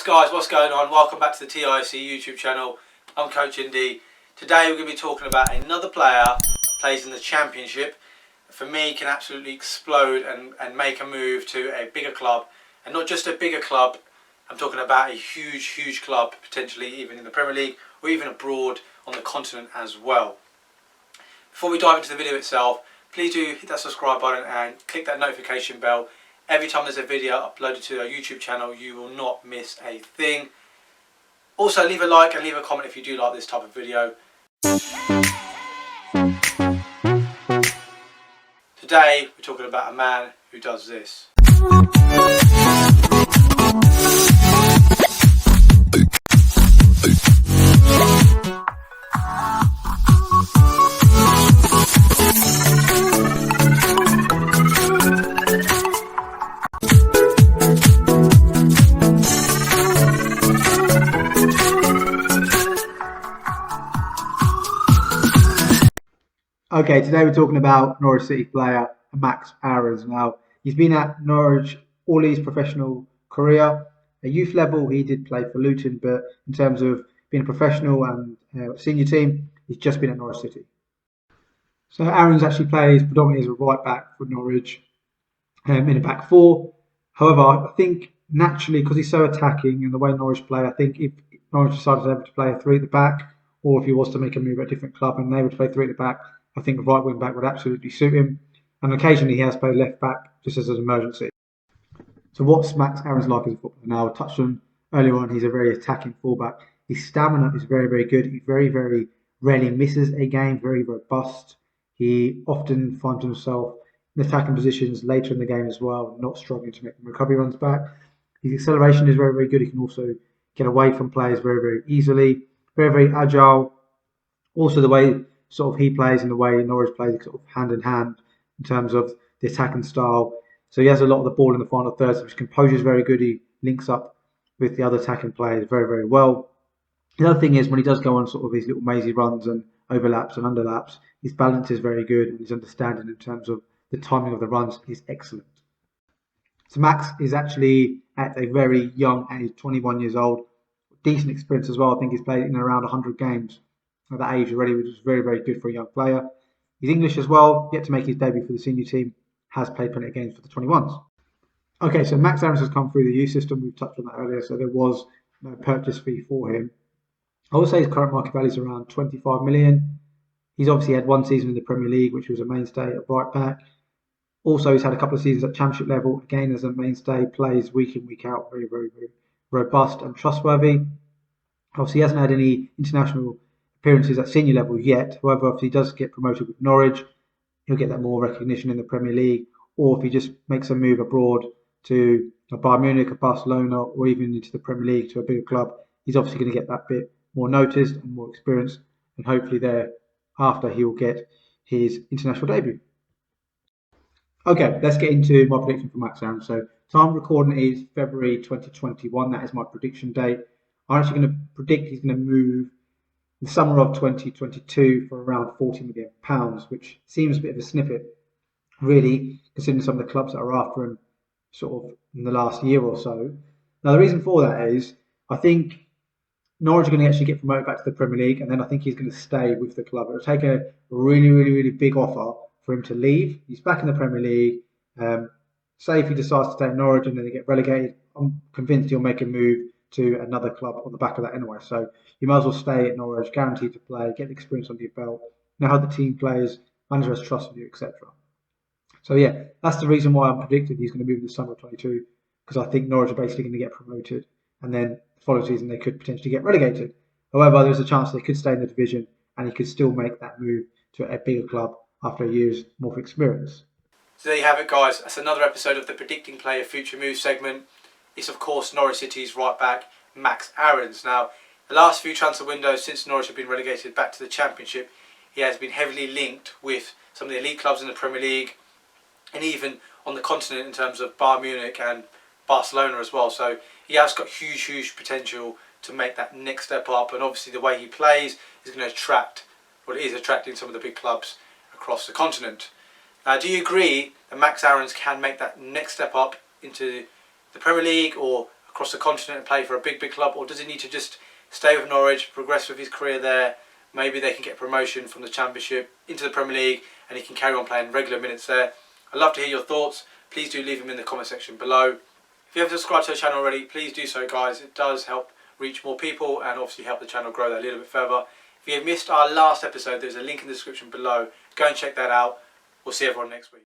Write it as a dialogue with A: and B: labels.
A: guys, what's going on? Welcome back to the TIFC YouTube channel. I'm Coach Indy. Today we're going to be talking about another player that plays in the Championship. For me, can absolutely explode and make a move to a bigger club. And not just a bigger club, I'm talking about a huge club, potentially even in the Premier League or even abroad on the continent as well. Before we dive into the video itself, please do hit that subscribe button and click that notification bell. Every time there's a video uploaded to our YouTube channel, you will not miss a thing. Also, leave a like and leave a comment if you do like this type of video. Today, we're talking about a man who does this.
B: Okay, today we're talking about Norwich City player Max Aarons. Now, he's been at Norwich all his professional career. At youth level, he did play for Luton, but in terms of being a professional and senior team, he's just been at Norwich City. So Aarons actually plays predominantly as a right back for Norwich in a back four. However, I think naturally, because he's so attacking and the way Norwich play, I think if Norwich decided ever to play a three at the back, or if he was to make a move at a different club and they would play three at the back, I think a right wing back would absolutely suit him. And occasionally he has played left back just as an emergency. So what's Max Aarons like as a footballer? Now, I touched on earlier on, he's a very attacking fullback. His stamina is very good. He very rarely misses a game, very robust. He often finds himself in attacking positions later in the game as well, not struggling to make recovery runs back. His acceleration is very good. He can also get away from players very easily. Very agile. Also, the way sort of he plays and the way Norwich plays sort of hand in hand in terms of the attacking style. So he has a lot of the ball in the final third, so his composure is very good. He links up with the other attacking players very well. The other thing is when he does go on sort of his little mazy runs and overlaps and underlaps, his balance is very good and his understanding in terms of the timing of the runs is excellent. So Max is actually at a very young age, 21 years old, decent experience as well. I think he's played in around 100 games at that age already, which is very good for a young player. He's English as well, yet to make his debut for the senior team, has played plenty of games for the 21s. Okay, so Max Aarons has come through the youth system. We've touched on that earlier, so there was no purchase fee for him. I would say his current market value is around 25 million. He's obviously had one season in the Premier League, which was a mainstay at right back. Also, he's had a couple of seasons at Championship level, again as a mainstay, plays week in, week out, very robust and trustworthy. Obviously, he hasn't had any international appearances at senior level yet. However, if he does get promoted with Norwich, he'll get that more recognition in the Premier League. Or if he just makes a move abroad to a Bayern Munich, a Barcelona, or even into the Premier League to a bigger club, he's obviously going to get that bit more noticed and more experience. And hopefully thereafter he'll get his international debut. Okay, let's get into my prediction for Max Aarons. So time recording is February 2021. That is my prediction date. I'm actually going to predict he's going to move in the summer of 2022 for around £40 million, which seems a bit of a snippet, really, considering some of the clubs that are after him sort of in the last year or so. Now, the reason for that is I think Norwich are going to actually get promoted back to the Premier League, and then I think he's going to stay with the club. It'll take a really big offer for him to leave. He's back in the Premier League. Say if he decides to stay at Norwich and then they get relegated, I'm convinced he'll make a move to another club on the back of that anyway. So you might as well stay at Norwich, guaranteed to play, get the experience under your belt, know how the team plays, manager has trust in you, etc. So yeah, that's the reason why I'm predicting he's going to move in the summer of 22, because I think Norwich are basically going to get promoted, and then the following season they could potentially get relegated. However, there's a chance they could stay in the division and he could still make that move to a bigger club after a year's more experience.
A: So there you have it, guys. That's another episode of the Predicting Player Future Move segment. It's of course Norwich City's right back Max Aarons. Now, the last few transfer windows since Norwich have been relegated back to the Championship, he has been heavily linked with some of the elite clubs in the Premier League and even on the continent in terms of Bayern Munich and Barcelona as well. So he has got huge potential to make that next step up, and obviously the way he plays is going to attract, well, it is attracting some of the big clubs across the continent. Do you agree that Max Aarons can make that next step up into the Premier League or across the continent and play for a big club, or does he need to just stay with Norwich, progress with his career there? Maybe they can get promotion from the Championship into the Premier League and he can carry on playing regular minutes there. I'd love to hear your thoughts. Please do leave them in the comment section below. If you haven't subscribed to the channel already, please do so, guys. It does help reach more people and obviously help the channel grow that a little bit further. If you have missed our last episode, there's a link in the description below. Go and check that out. We'll see everyone next week.